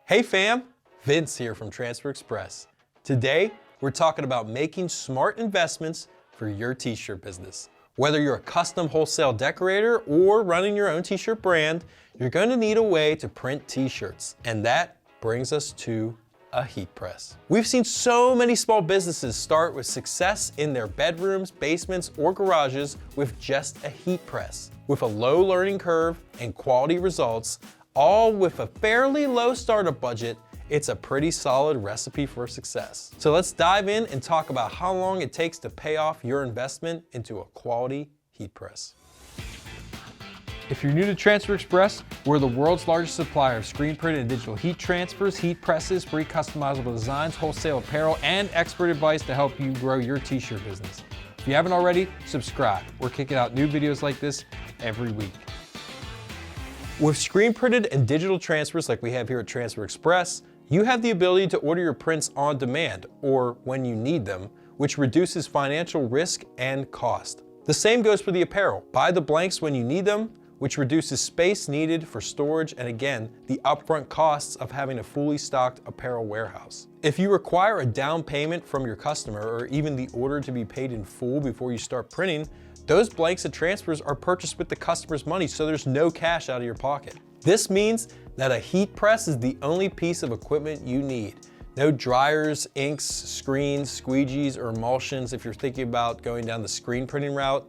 Hey fam, Vince here from Transfer Express. Today, we're talking about making smart investments for your t-shirt business. Whether you're a custom wholesale decorator or running your own t-shirt brand, you're going to need a way to print t-shirts. And that brings us to a heat press. We've seen so many small businesses start with success in their bedrooms, basements, or garages with just a heat press. With a low learning curve and quality results, all with a fairly low startup budget, it's a pretty solid recipe for success. So let's dive in and talk about how long it takes to pay off your investment into a quality heat press. If you're new to Transfer Express, we're the world's largest supplier of screen printed and digital heat transfers, heat presses, free customizable designs, wholesale apparel, and expert advice to help you grow your t-shirt business. If you haven't already, subscribe. We're kicking out new videos like this every week. With screen printed and digital transfers like we have here at Transfer Express, you have the ability to order your prints on demand or when you need them, which reduces financial risk and cost. The same goes for the apparel. Buy the blanks when you need them, which reduces space needed for storage and again, the upfront costs of having a fully stocked apparel warehouse. If you require a down payment from your customer or even the order to be paid in full before you start printing, those blanks and transfers are purchased with the customer's money, so there's no cash out of your pocket. This means that a heat press is the only piece of equipment you need. No dryers, inks, screens, squeegees, or emulsions if you're thinking about going down the screen printing route.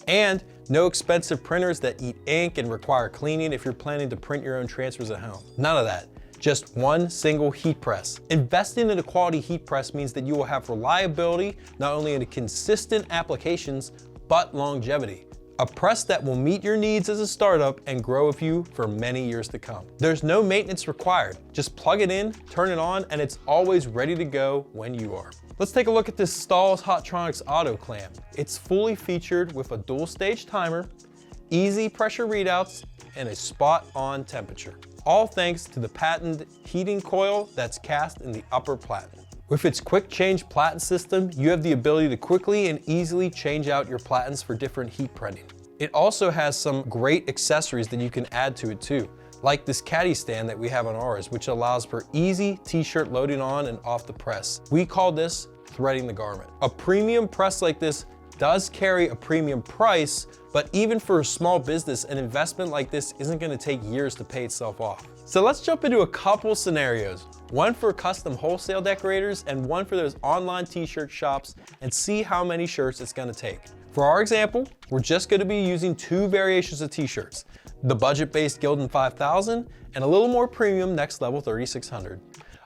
And no expensive printers that eat ink and require cleaning if you're planning to print your own transfers at home. None of that. Just one single heat press. Investing in a quality heat press means that you will have reliability, not only in consistent applications, but longevity. A press that will meet your needs as a startup and grow with you for many years to come. There's no maintenance required. Just plug it in, turn it on, and it's always ready to go when you are. Let's take a look at this Stahl's Hotronix Auto Clam. It's fully featured with a dual stage timer, easy pressure readouts, and a spot-on temperature. All thanks to the patented heating coil that's cast in the upper platen. With its quick change platen system, you have the ability to quickly and easily change out your platens for different heat printing. It also has some great accessories that you can add to it too, like this caddy stand that we have on ours, which allows for easy t-shirt loading on and off the press. We call this threading the garment. A premium press like this does carry a premium price, but even for a small business, an investment like this isn't going to take years to pay itself off. So let's jump into a couple scenarios, one for custom wholesale decorators and one for those online t-shirt shops, and see how many shirts it's going to take. For our example, we're just going to be using two variations of t-shirts, the budget-based Gildan 5000 and a little more premium Next Level 3600.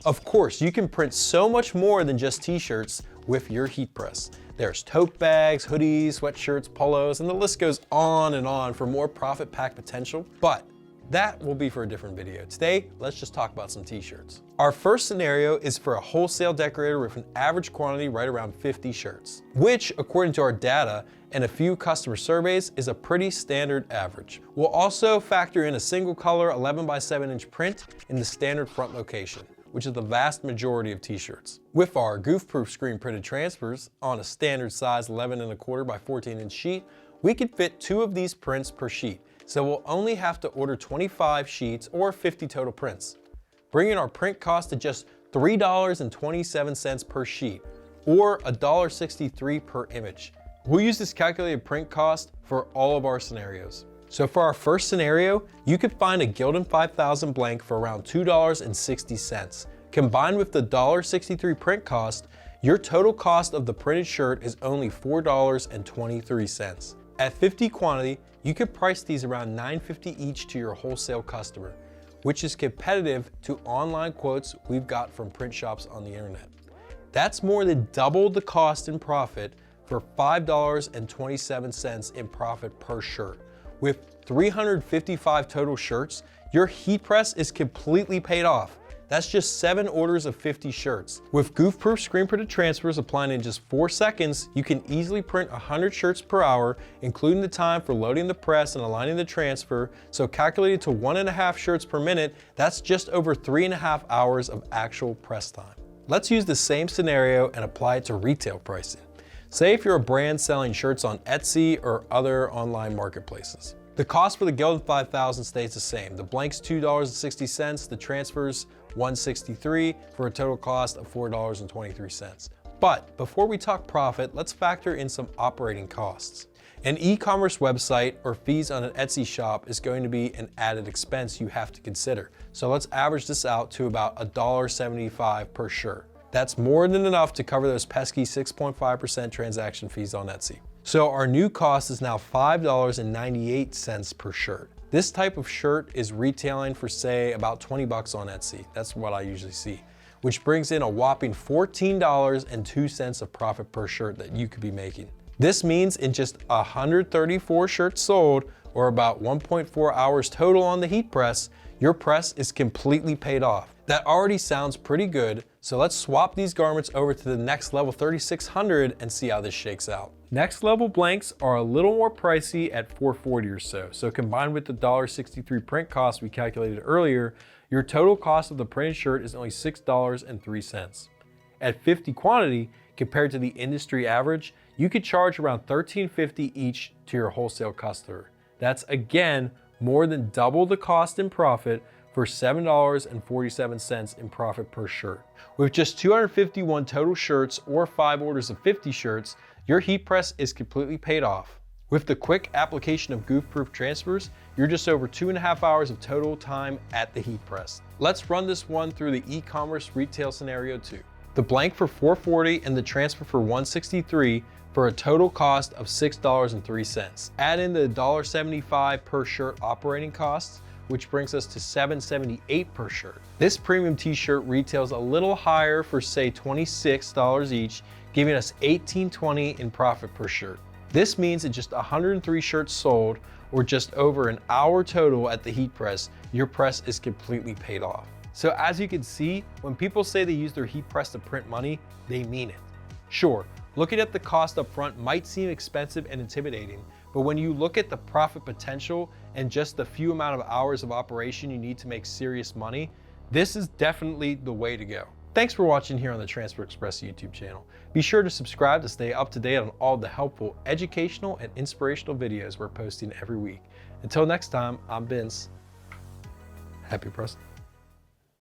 Of course, you can print so much more than just t-shirts with your heat press. There's tote bags, hoodies, sweatshirts, polos, and the list goes on for more profit pack potential, but that will be for a different video. Today, let's just talk about some t-shirts. Our first scenario is for a wholesale decorator with an average quantity right around 50 shirts, which according to our data and a few customer surveys is a pretty standard average. We'll also factor in a single color 11 by 7 inch print in the standard front location, which is the vast majority of t-shirts. With our goof-proof screen printed transfers on a standard size 11 1/4 by 14 inch sheet, we could fit 2 of these prints per sheet. So we'll only have to order 25 sheets or 50 total prints, bringing our print cost to just $3.27 per sheet or $1.63 per image. We'll use this calculated print cost for all of our scenarios. So for our first scenario, you could find a Gildan 5000 blank for around $2.60. Combined with the $1.63 print cost, your total cost of the printed shirt is only $4.23. At 50 quantity, you could price these around $9.50 each to your wholesale customer, which is competitive to online quotes we've got from print shops on the internet. That's more than double the cost in profit for $5.27 in profit per shirt. With 355 total shirts, your heat press is completely paid off. That's just 7 orders of 50 shirts. With goof-proof screen printed transfers applying in just 4 seconds, you can easily print 100 shirts per hour, including the time for loading the press and aligning the transfer. So calculated to 1.5 shirts per minute, that's just over 3.5 hours of actual press time. Let's use the same scenario and apply it to retail pricing. Say if you're a brand selling shirts on Etsy or other online marketplaces. The cost for the Gildan 5000 stays the same. The blank's $2.60, the transfers 163 for a total cost of $4.23. But before we talk profit, let's factor in some operating costs. An e-commerce website or fees on an Etsy shop is going to be an added expense you have to consider. So let's average this out to about $1.75 per shirt. That's more than enough to cover those pesky 6.5% transaction fees on Etsy. So our new cost is now $5.98 per shirt. This type of shirt is retailing for, say, about 20 bucks on Etsy. That's what I usually see, which brings in a whopping $14.02 of profit per shirt that you could be making. This means in just 134 shirts sold, or about 1.4 hours total on the heat press, your press is completely paid off. That already sounds pretty good, so let's swap these garments over to the next level 3600 and see how this shakes out. Next level blanks are a little more pricey at $4.40 or so. So combined with the $1.63 print cost we calculated earlier, your total cost of the printed shirt is only $6.03. At 50 quantity, compared to the industry average, you could charge around $13.50 each to your wholesale customer. That's again more than double the cost in profit for $7.47 in profit per shirt. With just 251 total shirts or 5 orders of 50 shirts, your heat press is completely paid off. With the quick application of goof-proof transfers, you're just over 2.5 hours of total time at the heat press. Let's run this one through the e-commerce retail scenario too. The blank for $4.40 and the transfer for $1.63 for a total cost of $6.03. Add in the $1.75 per shirt operating costs, which brings us to $7.78 per shirt. This premium t-shirt retails a little higher for, say, $26 each, giving us $18.20 in profit per shirt. This means in just 103 shirts sold, or just over an hour total at the heat press, your press is completely paid off. So as you can see, when people say they use their heat press to print money, they mean it. Sure, looking at the cost up front might seem expensive and intimidating, but when you look at the profit potential and just the few amount of hours of operation you need to make serious money, this is definitely the way to go. Thanks for watching here on the Transfer Express YouTube channel. Be sure to subscribe to stay up to date on all the helpful, educational, and inspirational videos we're posting every week. Until next time, I'm Vince. Happy pressing.